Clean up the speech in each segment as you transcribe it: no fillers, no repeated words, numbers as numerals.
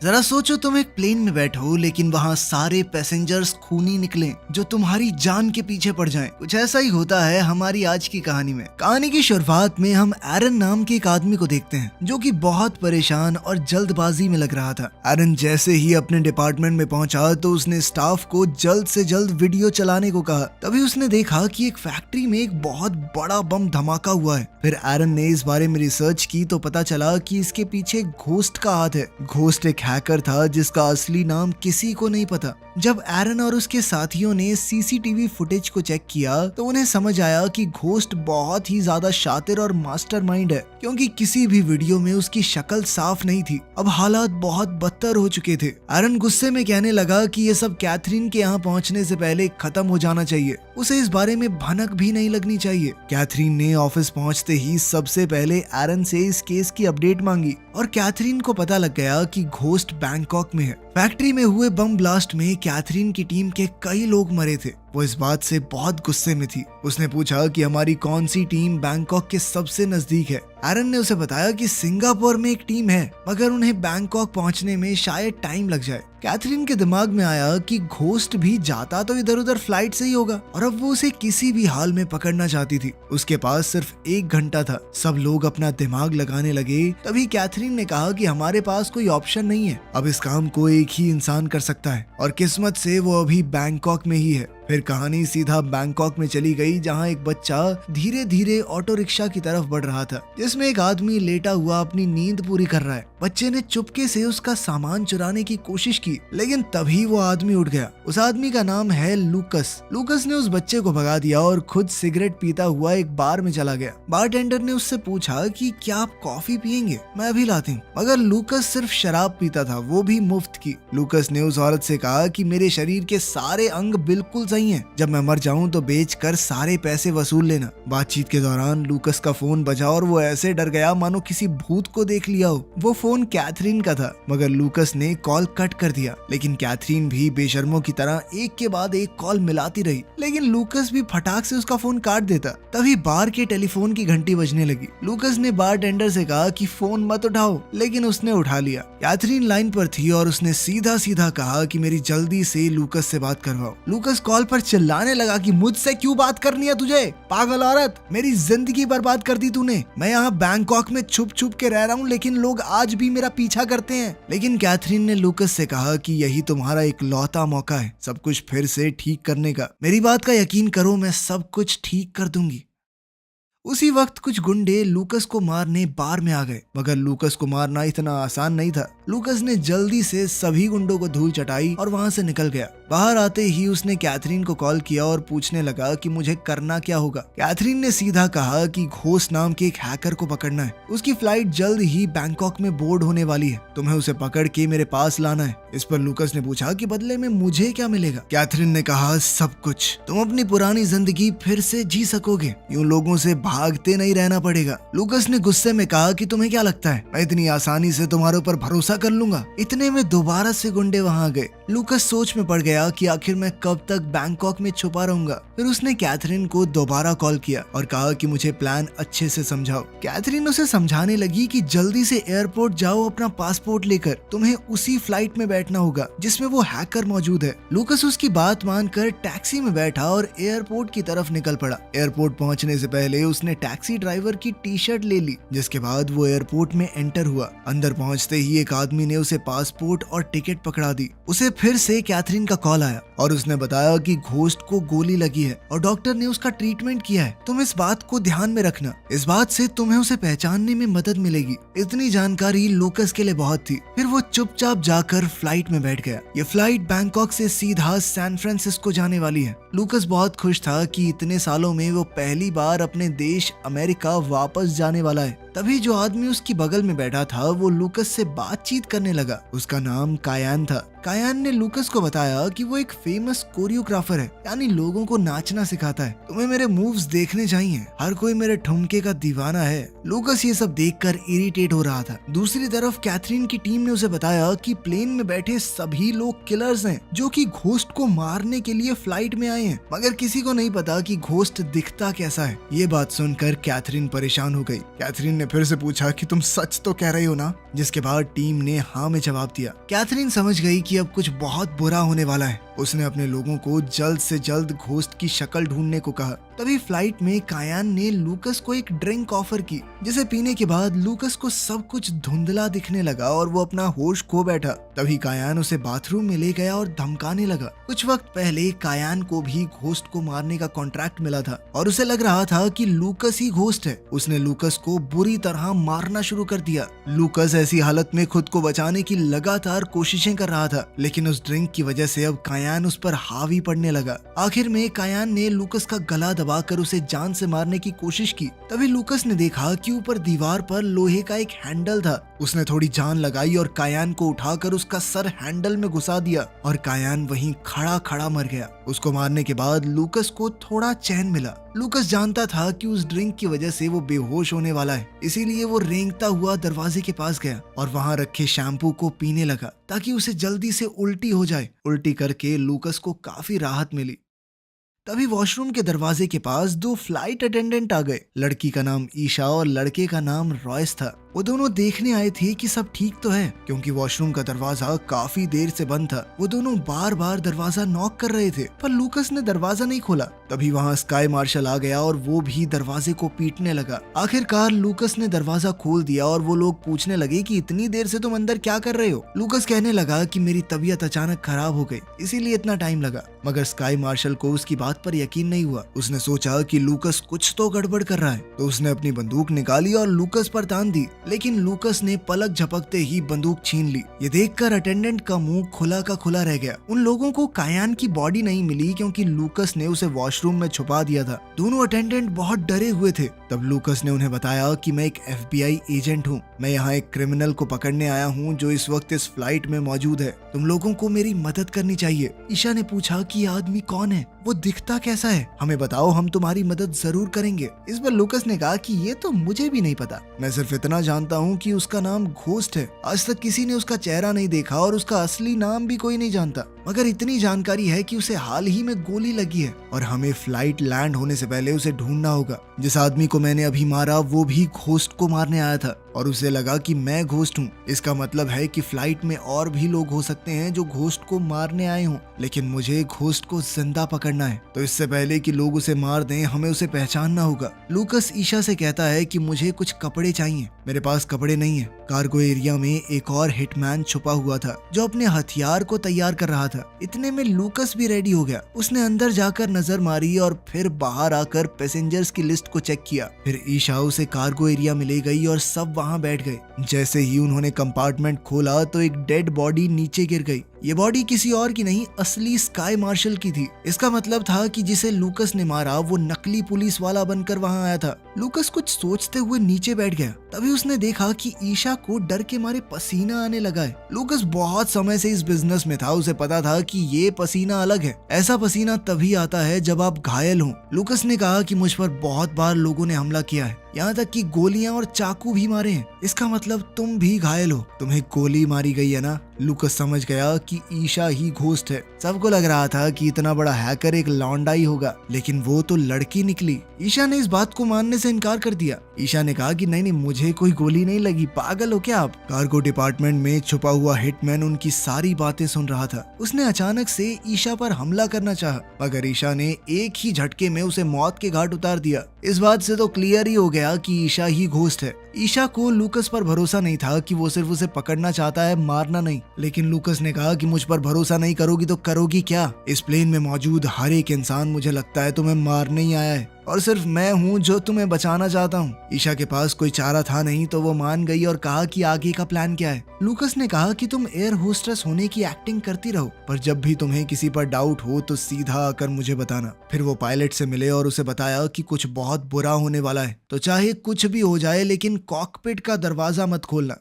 जरा सोचो तुम एक प्लेन में बैठो लेकिन वहाँ सारे पैसेंजर्स खूनी निकले जो तुम्हारी जान के पीछे पड़ जाएं। कुछ ऐसा ही होता है हमारी आज की कहानी में। कहानी की शुरुआत में हम एरन नाम के एक आदमी को देखते हैं जो कि बहुत परेशान और जल्दबाजी में लग रहा था। एरन जैसे ही अपने डिपार्टमेंट में पहुंचा तो उसने स्टाफ को जल्द से जल्द वीडियो चलाने को कहा। तभी उसने देखा कि एक फैक्ट्री में एक बहुत बड़ा बम धमाका हुआ है। फिर एरन ने इस बारे में रिसर्च की तो पता चला कि इसके पीछे घोस्ट का हाथ है। घोस्ट एक हैकर था जिसका असली नाम किसी को नहीं पता। जब एरन और उसके साथियों ने सीसीटीवी फुटेज को चेक किया तो उन्हें समझ आया कि घोस्ट बहुत ही ज्यादा शातिर और मास्टरमाइंड है, क्योंकि किसी भी वीडियो में उसकी शक्ल साफ नहीं थी। अब हालात बहुत बदतर हो चुके थे। एरन गुस्से में कहने लगा कि ये सब कैथरीन के यहाँ पहुँचने से पहले खत्म हो जाना चाहिए। उसे इस बारे में भनक भी नहीं लगनी चाहिए। कैथरीन ने ऑफिस पहुँचते ही सबसे पहले एरन से इस केस की अपडेट मांगी और कैथरीन को पता लग गया कि घोस्ट बैंकॉक में है। फैक्ट्री में हुए बम ब्लास्ट में कैथरीन की टीम के कई लोग मरे थे। वो इस बात से बहुत गुस्से में थी। उसने पूछा कि हमारी कौन सी टीम बैंकॉक के सबसे नजदीक है। एरन ने उसे बताया कि सिंगापुर में एक टीम है मगर उन्हें बैंकॉक पहुंचने में शायद टाइम लग जाए। कैथरीन के दिमाग में आया कि घोस्ट भी जाता तो इधर उधर फ्लाइट से ही होगा और अब वो उसे किसी भी हाल में पकड़ना चाहती थी। उसके पास सिर्फ 1 घंटा था। सब लोग अपना दिमाग लगाने लगे। तभी कैथरीन ने कहा कि हमारे पास कोई ऑप्शन नहीं है। अब इस काम को एक ही इंसान कर सकता है और किस्मत से वो अभी बैंकॉक में ही है। फिर कहानी सीधा बैंकॉक में चली गई जहां एक बच्चा धीरे धीरे ऑटो रिक्शा की तरफ बढ़ रहा था जिसमें एक आदमी लेटा हुआ अपनी नींद पूरी कर रहा है। बच्चे ने चुपके से उसका सामान चुराने की कोशिश की लेकिन तभी वो आदमी उठ गया। उस आदमी का नाम है लूकस। लूकस ने उस बच्चे को भगा दिया और खुद सिगरेट पीता हुआ एक बार में चला गया। बारटेंडर ने उससे पूछा कि क्या आप कॉफी पियेंगे, मैं अभी लाती हूँ। मगर लूकस सिर्फ शराब पीता था, वो भी मुफ्त की। लूकस ने उस औरत से कहा कि मेरे शरीर के सारे अंग बिल्कुल सही हैं। जब मैं मर जाऊं तो बेचकर सारे पैसे वसूल लेना। बातचीत के दौरान लूकस का फोन बजा और वो ऐसे डर गया मानो किसी भूत को देख लिया हो। वो फोन कैथरीन का था मगर लूकस ने कॉल कट कर दिया। लेकिन कैथरीन भी बेशर्मों की तरह एक के बाद एक कॉल मिलाती रही लेकिन लूकस भी फटाक से उसका फोन काट देता। तभी बार के टेलीफोन की घंटी बजने लगी। लूकस ने बारटेंडर से कहा कि फोन मत उठाओ लेकिन उसने उठा लिया। कैथरीन लाइन पर थी और उसने सीधा सीधा कहा कि मेरी जल्दी से लूकस से बात करवाओ। लूकस कॉल पर चिल्लाने लगा कि मुझसे क्यों बात करनी है तुझे, पागल औरत, मेरी जिंदगी बर्बाद कर दी तूने। मैं यहाँ बैंकॉक में छुप छुप के रह रहा हूँ लेकिन लोग आज भी मेरा पीछा करते हैं। लेकिन कैथरीन ने लूकस से कहा कि यही तुम्हारा इकलौता मौका है सब कुछ फिर से ठीक करने का। मेरी बात का यकीन करो, मैं सब कुछ ठीक कर दूंगी। उसी वक्त कुछ गुंडे लूकस को मारने बार में आ गए मगर लूकस को मारना इतना आसान नहीं था। लूकस ने जल्दी से सभी गुंडों को धूल चटाई और वहां से निकल गया। बाहर आते ही उसने कैथरीन को कॉल किया और पूछने लगा कि मुझे करना क्या होगा। कैथरीन ने सीधा कहा कि घोस्ट नाम के एक हैकर को पकड़ना है। उसकी फ्लाइट जल्द ही बैंकॉक में बोर्ड होने वाली है, तुम्हें उसे पकड़ के मेरे पास लाना है। इस पर लूकस ने पूछा कि बदले में मुझे क्या मिलेगा। कैथरीन ने कहा सब कुछ, तुम अपनी पुरानी जिंदगी फिर से जी सकोगे, यूं लोगों से भागते नहीं रहना पड़ेगा। लूकस ने गुस्से में कहा कि तुम्हें क्या लगता है मैं इतनी आसानी से तुम्हारे ऊपर भरोसा कर लूंगा। इतने में दोबारा से गुंडे वहां गए। लूकस सोच में पड़ गया कि आखिर मैं कब तक बैंकॉक में छुपा रहूंगा। फिर उसने कैथरीन को दोबारा कॉल किया और कहा कि मुझे प्लान अच्छे से समझाओ। कैथरीन उसे समझाने लगी कि जल्दी से एयरपोर्ट जाओ अपना पासपोर्ट लेकर, तुम्हें उसी फ्लाइट में बैठना होगा जिसमें वो हैकर मौजूद है। लूकस उसकी बात मानकर टैक्सी में बैठा और एयरपोर्ट की तरफ निकल पड़ा। एयरपोर्ट पहुंचने से पहले उसने टैक्सी ड्राइवर की टी शर्ट ले ली जिसके बाद वो एयरपोर्ट में एंटर हुआ। अंदर पहुंचते ही एक आदमी ने उसे पासपोर्ट और टिकट पकड़ा दी। उसे फिर से कैथरीन का कॉल आया और उसने बताया कि घोस्ट को गोली लगी है और डॉक्टर ने उसका ट्रीटमेंट किया है। तुम इस बात को ध्यान में रखना, इस बात से तुम्हें उसे पहचानने में मदद मिलेगी। इतनी जानकारी लूकस के लिए बहुत थी। फिर वो चुपचाप जाकर फ्लाइट में बैठ गया। ये फ्लाइट बैंकॉक से सीधा सैन फ्रांसिस्को जाने वाली है। लूकस बहुत खुश था कि इतने सालों में वो पहली बार अपने देश अमेरिका वापस जाने वाला है। तभी जो आदमी उसकी बगल में बैठा था वो लूकस से बातचीत करने लगा। उसका नाम कायान था। कायान ने लूकस को बताया कि वो एक फेमस कोरियोग्राफर है, यानी लोगों को नाचना सिखाता है। तुम्हें मेरे मूव्स देखने चाहिए, हर कोई मेरे ठुमके का दीवाना है। लूकस ये सब देखकर इरिटेट हो रहा था। दूसरी तरफ कैथरीन की टीम ने उसे बताया कि प्लेन में बैठे सभी लोग किलर्स हैं जो कि घोस्ट को मारने के लिए फ्लाइट में आए हैं, मगर किसी को नहीं पता कि घोस्ट दिखता कैसा है। ये बात सुनकर कैथरीन परेशान हो गई। कैथरीन ने फिर से पूछा कि तुम सच तो कह रही हो ना, जिसके बाद टीम ने हाँ में जवाब दिया। कैथरीन समझ गई कि अब कुछ बहुत बुरा होने वाला है। उसने अपने लोगों को जल्द से जल्द घोस्ट की शक्ल ढूंढने को कहा। तभी फ्लाइट में कायान ने लूकस को एक ड्रिंक ऑफर की, जिसे पीने के बाद लूकस को सब कुछ धुंधला दिखने लगा और वो अपना होश खो बैठा। तभी कायान उसे बाथरूम में ले गया और धमकाने लगा। कुछ वक्त पहले कायान को भी घोस्ट को मारने का कॉन्ट्रैक्ट मिला था और उसे लग रहा था कि लूकस ही घोस्ट है। उसने लूकस को बुरी तरह मारना शुरू कर दिया। लूकस ऐसी हालत में खुद को बचाने की लगातार कोशिशें कर रहा था, लेकिन उस ड्रिंक की वजह से अब कायान उस पर हावी पड़ने लगा। आखिर में कायान ने लूकस का गला दबाकर उसे जान से मारने की कोशिश की। तभी लूकस ने देखा कि ऊपर दीवार पर लोहे का एक हैंडल था। उसने थोड़ी जान लगाई और कायान को उठाकर उसका सर हैंडल में घुसा दिया और कायान वहीं खड़ा खड़ा मर गया। उसको मारने के बाद लूकस को थोड़ा चैन मिला। लूकस जानता था कि उस ड्रिंक की वजह से वो बेहोश होने वाला है, इसीलिए वो रेंगता हुआ दरवाजे के पास गया और वहां रखे शैम्पू को पीने लगा ताकि उसे जल्दी से उल्टी हो जाए। उल्टी करके लूकस को काफी राहत मिली। तभी वॉशरूम के दरवाजे के पास दो फ्लाइट अटेंडेंट आ गए। लड़की का नाम ईशा और लड़के का नाम रॉयस था। वो दोनों देखने आए थे कि सब ठीक तो है, क्योंकि वॉशरूम का दरवाजा काफी देर से बंद था। वो दोनों बार बार दरवाजा नॉक कर रहे थे, पर लूकस ने दरवाजा नहीं खोला। तभी वहाँ स्काई मार्शल आ गया और वो भी दरवाजे को पीटने लगा। आखिरकार लूकस ने दरवाजा खोल दिया और वो लोग पूछने लगे कि इतनी देर से तुम अंदर क्या कर रहे हो। लूकस कहने लगा कि मेरी तबीयत अचानक खराब हो गई, इसीलिए इतना टाइम लगा। मगर स्काई मार्शल को उसकी बात पर यकीन नहीं हुआ। उसने सोचा कि लूकस कुछ तो गड़बड़ कर रहा है, तो उसने अपनी बंदूक निकाली और लूकस पर तान दी, लेकिन लूकस ने पलक झपकते ही बंदूक छीन ली। ये देखकर अटेंडेंट का मुंह खुला का खुला रह गया। उन लोगों को कायान की बॉडी नहीं मिली क्योंकि लूकस ने उसे वॉशरूम में छुपा दिया था। दोनों अटेंडेंट बहुत डरे हुए थे। तब लूकस ने उन्हें बताया कि मैं एक FBI एजेंट हूँ। मैं यहाँ एक क्रिमिनल को पकड़ने आया हूँ जो इस वक्त इस फ्लाइट में मौजूद है। तुम लोगों को मेरी मदद करनी चाहिए। ईशा ने पूछा कि आदमी कौन है, वो दिखता कैसा है, हमें बताओ, हम तुम्हारी मदद जरूर करेंगे। इस पर लूकस ने कहा कि ये तो मुझे भी नहीं पता, मैं सिर्फ इतना जानता हूँ कि उसका नाम घोस्ट है। आज तक किसी ने उसका चेहरा नहीं देखा और उसका असली नाम भी कोई नहीं जानता, मगर इतनी जानकारी है कि उसे हाल ही में गोली लगी है और हमें फ्लाइट लैंड होने से पहले उसे ढूंढना होगा। जिस आदमी को मैंने अभी मारा वो भी घोस्ट को मारने आया था और उसे लगा कि मैं घोस्ट हूँ। इसका मतलब है कि फ्लाइट में और भी लोग हो सकते हैं जो घोस्ट को मारने आए हों, लेकिन मुझे घोस्ट को जिंदा पकड़ना है। तो इससे पहले कि लोग उसे मार दें, हमें उसे पहचानना होगा। लूकस ईशा से कहता है कि मुझे कुछ कपड़े चाहिए। मेरे पास कपड़े नहीं है। कार्गो एरिया में एक और हिटमैन छुपा हुआ था जो अपने हथियार को तैयार कर रहा था। इतने में लूकस भी रेडी हो गया। उसने अंदर जाकर नजर मारी और फिर बाहर आकर पैसेंजर्स की लिस्ट को चेक किया। फिर ईशा उसे कार्गो एरिया में ले गई और सब वहां बैठ गए। जैसे ही उन्होंने कंपार्टमेंट खोला तो एक डेड बॉडी नीचे गिर गई। ये बॉडी किसी और की नहीं, असली स्काई मार्शल की थी। इसका मतलब था कि जिसे लूकस ने मारा वो नकली पुलिस वाला बनकर वहां आया था। लूकस कुछ सोचते हुए नीचे बैठ गया। तभी उसने देखा कि ईशा को डर के मारे पसीना आने लगा है। लूकस बहुत समय से इस बिजनेस में था, उसे पता था कि ये पसीना अलग है। ऐसा पसीना तभी आता है जब आप घायल हो। लूकस ने कहा कि मुझ पर बहुत बार लोगों ने हमला किया है, यहाँ तक कि गोलियां और चाकू भी मारे हैं। इसका मतलब तुम भी घायल हो, तुम्हें गोली मारी गई है ना। लूकस समझ गया कि ईशा ही घोस्ट है। सबको लग रहा था कि इतना बड़ा हैकर एक लौंडा ही होगा, लेकिन वो तो लड़की निकली। ईशा ने इस बात को मानने से इनकार कर दिया। ईशा ने कहा कि नहीं, मुझे कोई गोली नहीं लगी, पागल हो क्या आप। कार्गो डिपार्टमेंट में छुपा हुआ हिटमैन उनकी सारी बातें सुन रहा था। उसने अचानक से ईशा पर हमला करना चाहा, मगर ईशा ने एक ही झटके में उसे मौत के घाट उतार दिया। इस बात से तो क्लियर ही हो गया कि ईशा ही घोस्ट है। ईशा को लूकस पर भरोसा नहीं था कि वो सिर्फ उसे पकड़ना चाहता है, मारना नहीं। लेकिन लूकस ने कहा कि मुझ पर भरोसा नहीं करोगी तो करोगी क्या। इस प्लेन में मौजूद हर एक इंसान मुझे लगता है तुम्हें मारने ही आया है और सिर्फ मैं हूँ जो तुम्हें बचाना चाहता हूँ। ईशा के पास कोई चारा था नहीं तो वो मान गई और कहा कि आगे का प्लान क्या है। लूकस ने कहा कि तुम एयर होस्टेस होने की एक्टिंग करती रहो, पर जब भी तुम्हें किसी पर डाउट हो तो सीधा आकर मुझे बताना। फिर वो पायलट से मिले और उसे बताया कि कुछ बहुत बुरा होने वाला है, तो चाहे कुछ भी हो जाए लेकिन कॉकपिट का दरवाजा मत खोलना।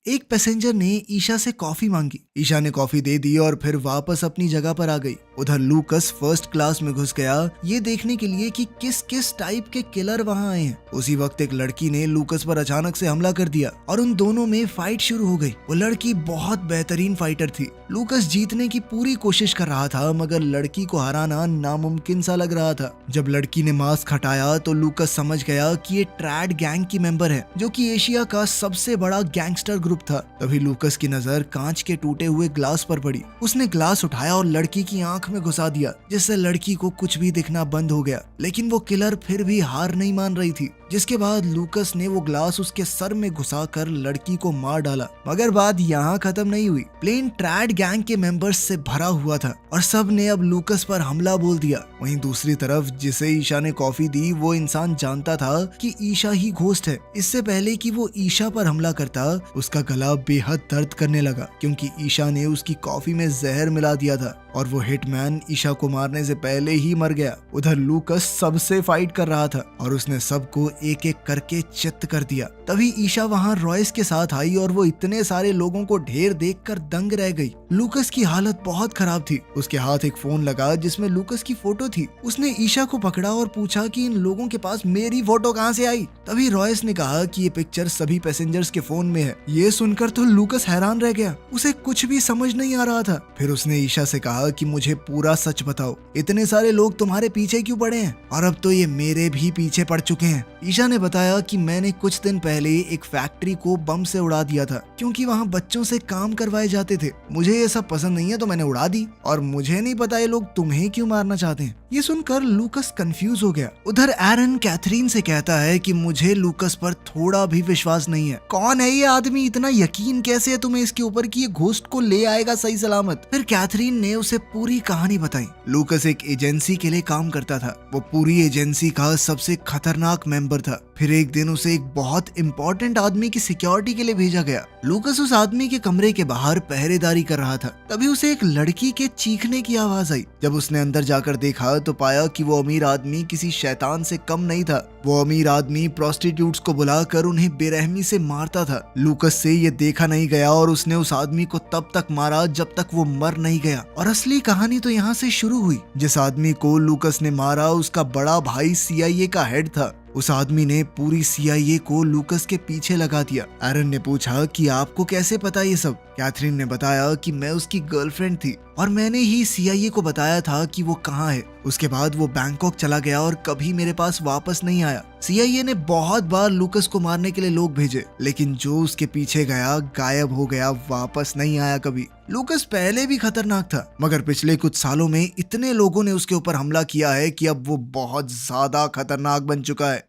एक पैसेंजर ने ईशा से कॉफी मांगी। ईशा ने कॉफी दे दी और फिर वापस अपनी जगह पर आ गई। उधर लूकस फर्स्ट क्लास में घुस गया ये देखने के लिए कि किस किस टाइप के किलर वहां आए हैं। उसी वक्त एक लड़की ने लूकस पर अचानक से हमला कर दिया और उन दोनों में फाइट शुरू हो गई। वो लड़की बहुत बेहतरीन फाइटर थी। लूकस जीतने की पूरी कोशिश कर रहा था मगर लड़की को हराना नामुमकिन सा लग रहा था। जब लड़की ने मास्क हटाया तो लूकस समझ गया कि ये ट्रैड गैंग की मेंबर है जो कि एशिया का सबसे बड़ा गैंगस्टर ग्रुप था। तभी लूकस की नजर कांच के टूटे हुए ग्लास पर पड़ी। उसने ग्लास उठाया और लड़की की आंख में घुसा दिया जिससे लड़की को कुछ भी दिखना बंद हो गया। लेकिन वो किलर फिर भी हार नहीं मान रही थी। जिसके बाद लूकस ने वो ग्लास उसके सर में घुसाकर लड़की को मार डाला। मगर बात यहाँ खत्म नहीं हुई। प्लेन ट्रैड गैंग के मेंबर्स से भरा हुआ था और सब ने अब लूकस पर हमला बोल दिया। वहीं दूसरी तरफ जिसे ईशा ने कॉफी दी वो इंसान जानता था कि ईशा ही घोस्ट है। इससे पहले कि वो ईशा पर हमला करता उसका गला बेहद दर्द करने लगा क्योंकि ईशा ने उसकी कॉफी में जहर मिला दिया था और वो हिटमैन ईशा को मारने से पहले ही मर गया। उधर लूकस सबसे फाइट कर रहा था और उसने सबको एक एक करके चित्त कर दिया। तभी ईशा वहां रॉयस के साथ आई और वो इतने सारे लोगों को ढेर देखकर दंग रह गई। लूकस की हालत बहुत खराब थी। उसके हाथ एक फोन लगा जिसमें लूकस की फोटो थी। उसने ईशा को पकड़ा और पूछा कि इन लोगों के पास मेरी फोटो कहाँ से आई। तभी रॉयस ने कहा कि ये पिक्चर सभी पैसेंजर्स के फोन में है। ये सुनकर तो लूकस हैरान रह गया। उसे कुछ भी समझ नहीं आ रहा था। फिर उसने ईशा से कहा कि मुझे पूरा सच बताओ, इतने सारे लोग तुम्हारे पीछे क्यों पड़े हैं? और अब तो ये मेरे भी पीछे पड़ चुके हैं। ईशा ने बताया कि मैंने कुछ दिन पहले एक फैक्ट्री को बम से उड़ा दिया था क्योंकि वहाँ बच्चों से काम करवाए जाते थे। मुझे ये सब पसंद नहीं है तो मैंने उड़ा दी और मुझे नहीं पता ये लोग तुम्हें क्यों मारना चाहते हैं। ये सुनकर लूकस कंफ्यूज हो गया। उधर एरन कैथरीन से कहता है कि मुझे लूकस पर थोड़ा भी विश्वास नहीं है। कौन है ये आदमी? इतना यकीन कैसे है तुम्हें इसके ऊपर कि ये घोस्ट को ले आएगा सही सलामत? फिर कैथरीन ने उसे पूरी कहानी बताई। लूकस एक एजेंसी के लिए काम करता था। वो पूरी एजेंसी का सबसे खतरनाक मेंबर था। फिर एक दिन उसे एक बहुत इंपॉर्टेंट आदमी की सिक्योरिटी के लिए भेजा गया। लूकस उस आदमी के कमरे के बाहर पहरेदारी कर रहा था। तभी उसे एक लड़की के चीखने की आवाज आई। जब उसने अंदर जाकर देखा तो पाया कि वो अमीर आदमी किसी शैतान से कम नहीं था। वो अमीर आदमी प्रोस्टिट्यूट्स को बुलाकर उन्हें बेरहमी से मारता था। लूकस से ये देखा नहीं गया और उसने उस आदमी को तब तक मारा जब तक वो मर नहीं गया। और असली कहानी तो यहाँ से शुरू हुई। जिस आदमी को लूकस ने मारा उसका बड़ा भाई CIA का हेड था। उस आदमी ने पूरी CIA को लूकस के पीछे लगा दिया। एरन ने पूछा कि आपको कैसे पता ये सब? कैथरीन ने बताया कि मैं उसकी गर्लफ्रेंड थी और मैंने ही CIA को बताया था कि वो कहाँ है। उसके बाद वो बैंकॉक चला गया और कभी मेरे पास वापस नहीं आया। CIA ने बहुत बार लूकस को मारने के लिए लोग भेजे लेकिन जो उसके पीछे गया गायब हो गया, वापस नहीं आया कभी। लूकस पहले भी खतरनाक था मगर पिछले कुछ सालों में इतने लोगों ने उसके ऊपर हमला किया है कि अब वो बहुत ज्यादा खतरनाक बन चुका है।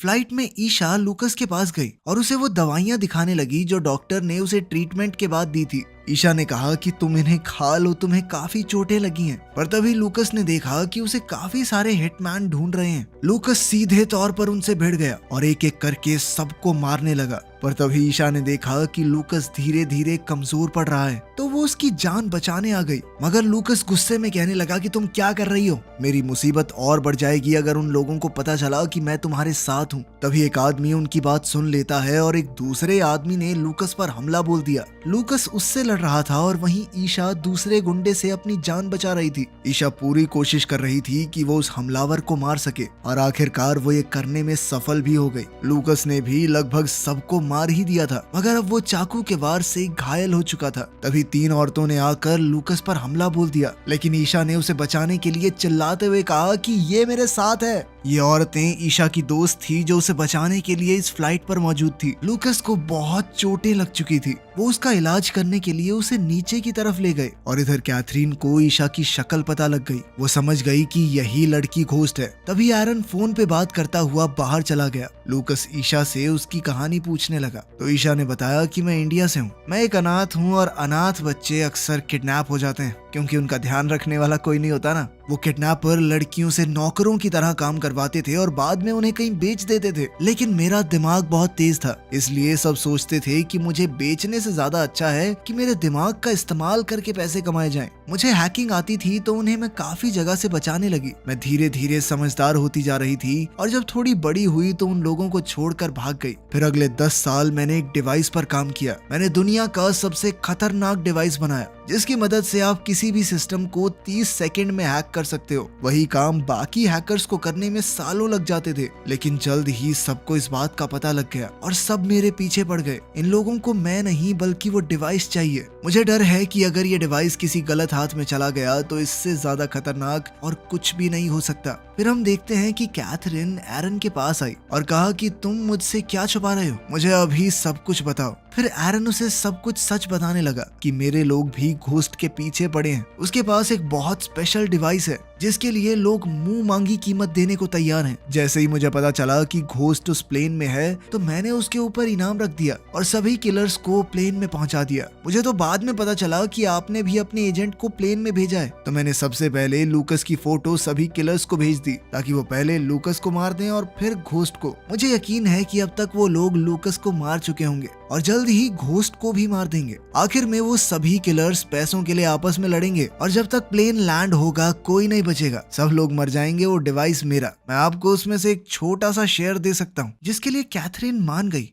फ्लाइट में ईशा लूकस के पास गई और उसे वो दवाइयां दिखाने लगी जो डॉक्टर ने उसे ट्रीटमेंट के बाद दी थी। ईशा ने कहा कि तुम इन्हें खा लो, तुम्हें काफी चोटें लगी हैं। पर तभी लूकस ने देखा कि उसे काफी सारे हिटमैन ढूंढ रहे हैं। लूकस सीधे तौर पर उनसे भिड़ गया और एक एक करके सबको मारने लगा। पर तभी ईशा ने देखा कि लूकस धीरे धीरे कमजोर पड़ रहा है तो वो उसकी जान बचाने आ गई। मगर लूकस गुस्से में कहने लगा कि तुम क्या कर रही हो? मेरी मुसीबत और बढ़ जाएगी अगर उन लोगों को पता चला कि मैं तुम्हारे साथ हूँ। तभी एक आदमी उनकी बात सुन लेता है और एक दूसरे आदमी ने लूकस पर हमला बोल दिया। लूकस उससे लड़ रहा था और वहीं ईशा दूसरे गुंडे से अपनी जान बचा रही थी। ईशा पूरी कोशिश कर रही थी कि वो उस हमलावर को मार सके और आखिरकार वो ये करने में सफल भी हो गई। लूकस ने भी लगभग सबको मार ही दिया था मगर अब वो चाकू के वार से घायल हो चुका था। तभी 3 औरतों ने आकर लूकस पर हमला बोल दिया लेकिन ईशा ने उसे बचाने के लिए चिल्लाते हुए कहा कि ये मेरे साथ है। ये औरतें ईशा की दोस्त थी जो उसे बचाने के लिए इस फ्लाइट पर मौजूद थी। लूकस को बहुत चोटें लग चुकी थी। वो उसका इलाज करने के लिए उसे नीचे की तरफ ले गए और इधर कैथरीन को ईशा की शक्ल पता लग गई। वो समझ गई कि यही लड़की घोस्ट है। तभी एरन फोन पे बात करता हुआ बाहर चला गया। लूकस ईशा से उसकी कहानी पूछने लगा तो ईशा ने बताया कि मैं इंडिया से हूँ। मैं एक अनाथ हूँ और अनाथ बच्चे अक्सर किडनैप हो जाते हैं क्योंकि उनका ध्यान रखने वाला कोई नहीं होता ना। वो किडनैपर लड़कियों से नौकरों की तरह काम करवाते थे और बाद में उन्हें कहीं बेच देते थे। लेकिन मेरा दिमाग बहुत तेज था इसलिए सब सोचते थे कि मुझे बेचने से ज्यादा अच्छा है कि मेरे दिमाग का इस्तेमाल करके पैसे कमाए जाएं। मुझे हैकिंग आती थी तो उन्हें मैं काफी जगह से बचाने लगी। मैं धीरे धीरे समझदार होती जा रही थी और जब थोड़ी बड़ी हुई तो उन लोगों को छोड़कर भाग गई। फिर अगले 10 साल मैंने एक डिवाइस पर काम किया। मैंने दुनिया का सबसे खतरनाक डिवाइस बनाया जिसकी मदद से आप किसी भी सिस्टम को 30 सेकंड में हैक कर सकते हो। वही काम बाकी हैकर्स को करने में सालों लग जाते थे, लेकिन जल्द ही सबको इस बात का पता लग गया और सब मेरे पीछे पड़ गए। इन लोगों को मैं नहीं बल्कि वो डिवाइस चाहिए। मुझे डर है कि अगर ये डिवाइस किसी गलत हाथ में चला गया तो इससे ज्यादा खतरनाक और कुछ भी नहीं हो सकता। फिर हम देखते हैं कि कैथरीन एरन के पास आई और कहा कि तुम मुझसे क्या छुपा रहे हो, मुझे अभी सब कुछ बताओ। फिर एरन उसे सब कुछ सच बताने लगा कि मेरे लोग भी घोस्ट के पीछे पड़े हैं। उसके पास एक बहुत स्पेशल डिवाइस है जिसके लिए लोग मुंह मांगी कीमत देने को तैयार हैं। जैसे ही मुझे पता चला कि घोस्ट उस प्लेन में है तो मैंने उसके ऊपर इनाम रख दिया और सभी किलर्स को प्लेन में पहुंचा दिया। मुझे तो बाद में पता चला कि आपने भी अपने एजेंट को प्लेन में भेजा है, तो मैंने सबसे पहले लूकस की फोटो सभी किलर्स को भेज दी ताकि वो पहले लूकस को मार दें और फिर घोस्ट को। मुझे यकीन है कि अब तक वो लोग लूकस को मार चुके होंगे और जल्द ही घोस्ट को भी मार देंगे। आखिर में वो सभी किलर्स पैसों के लिए आपस में लड़ेंगे और जब तक प्लेन लैंड होगा कोई नहीं बचेगा, सब लोग मर जाएंगे। वो डिवाइस मेरा, मैं आपको उसमें से एक छोटा सा शेयर दे सकता हूँ, जिसके लिए कैथरीन मान गई।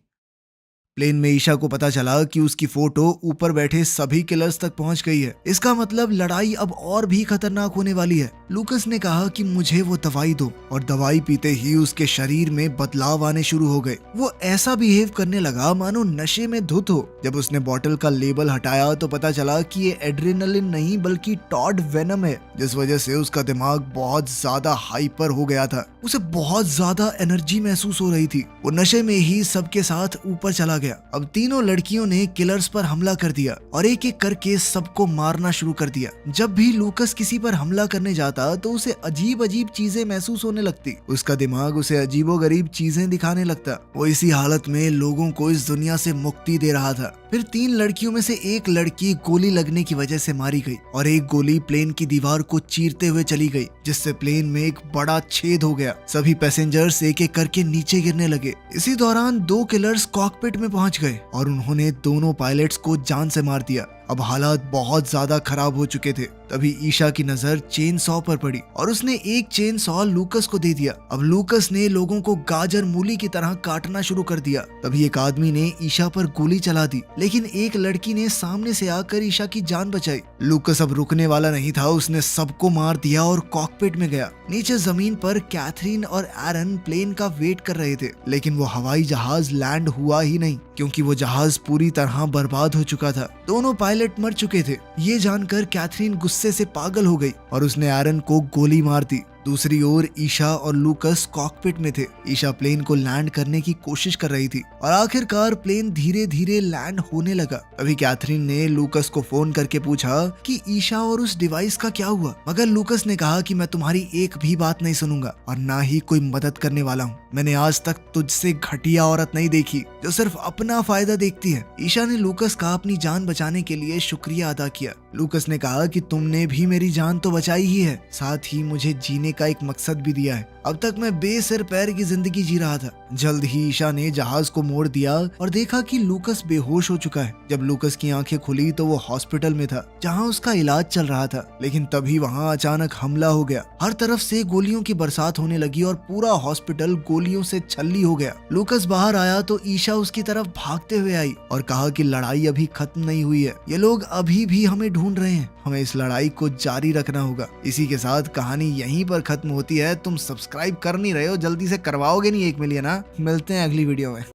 प्लेन में ईशा को पता चला कि उसकी फोटो ऊपर बैठे सभी किलर्स तक पहुंच गई है। इसका मतलब लड़ाई अब और भी खतरनाक होने वाली है। लूकस ने कहा कि मुझे वो दवाई दो और दवाई पीते ही उसके शरीर में बदलाव आने शुरू हो गए। वो ऐसा बिहेव करने लगा मानो नशे में धुत हो। जब उसने बोतल का लेबल हटाया तो पता चला कि ये एड्रेनलिन नहीं बल्कि टॉड वेनम है, जिस वजह से उसका दिमाग बहुत ज्यादा हाइपर हो गया था। उसे बहुत ज्यादा एनर्जी महसूस हो रही थी। वो नशे में ही सबके साथ ऊपर चला गया। अब तीनों लड़कियों ने किलर्स पर हमला कर दिया और एक एक करके सबको मारना शुरू कर दिया। जब भी लूकस किसी पर हमला करने जाता तो उसे अजीब अजीब चीजें महसूस होने लगती। उसका दिमाग उसे अजीबोगरीब चीजें दिखाने लगता। वो इसी हालत में लोगों को इस दुनिया से मुक्ति दे रहा था। फिर 3 लड़कियों में से एक लड़की गोली लगने की वजह से मारी गई और एक गोली प्लेन की दीवार को चीरते हुए चली गई, जिससे प्लेन में एक बड़ा छेद हो गया। सभी पैसेंजर्स एक एक करके नीचे गिरने लगे। इसी दौरान 2 किलर्स कॉकपिट में पहुंच गए और उन्होंने दोनों पायलट्स को जान से मार दिया। अब हालात बहुत ज्यादा खराब हो चुके थे। तभी ईशा की नजर चेन सॉ पर पड़ी और उसने एक चेन सॉ लूकस को दे दिया। अब लूकस ने लोगों को गाजर मूली की तरह काटना शुरू कर दिया। तभी एक आदमी ने ईशा पर गोली चला दी, लेकिन एक लड़की ने सामने से आकर ईशा की जान बचाई। लूकस अब रुकने वाला नहीं था, उसने सबको मार दिया और कॉकपिट में गया। नीचे जमीन पर कैथरीन और एरन प्लेन का वेट कर रहे थे, लेकिन वो हवाई जहाज लैंड हुआ ही नहीं क्योंकि वो जहाज पूरी तरह बर्बाद हो चुका था। दोनों पायलट मर चुके थे। ये जानकर कैथरीन गुस्से से पागल हो गई और उसने एरन को गोली मार दी। दूसरी ओर ईशा और लूकस कॉकपिट में थे। ईशा प्लेन को लैंड करने की कोशिश कर रही थी और आखिरकार प्लेन धीरे धीरे लैंड होने लगा। तभी कैथरीन ने लूकस को फोन करके पूछा कि ईशा और उस डिवाइस का क्या हुआ, मगर लूकस ने कहा कि मैं तुम्हारी एक भी बात नहीं सुनूंगा और ना ही कोई मदद करने वाला हूँ। मैंने आज तक तुझसे घटिया औरत नहीं देखी जो सिर्फ अपना फायदा देखती है। ईशा ने लूकस का अपनी जान बचाने के लिए शुक्रिया अदा किया। लूकस ने कहा कि तुमने भी मेरी जान तो बचाई ही है, साथ ही मुझे जीने का एक मकसद भी दिया है। अब तक मैं बेसिर पैर की जिंदगी जी रहा था। जल्द ही ईशा ने जहाज को मोड़ दिया और देखा कि लूकस बेहोश हो चुका है। जब लूकस की आंखें खुली तो वो हॉस्पिटल में था जहां उसका इलाज चल रहा था, लेकिन तभी वहां अचानक हमला हो गया। हर तरफ से गोलियों की बरसात होने लगी और पूरा हॉस्पिटल गोलियों से छल्ली हो गया। लूकस बाहर आया तो ईशा उसकी तरफ भागते हुए आई और कहा कि लड़ाई अभी खत्म नहीं हुई है, ये लोग अभी भी हमें ढूंढ रहे हैं, हमें इस लड़ाई को जारी रखना होगा। इसी के साथ कहानी यहीं पर खत्म होती है। तुम सब्सक्राइब कर नहीं रहे हो, जल्दी से करवाओगे नहीं 1 मिलियन। मिलते हैं अगली वीडियो में।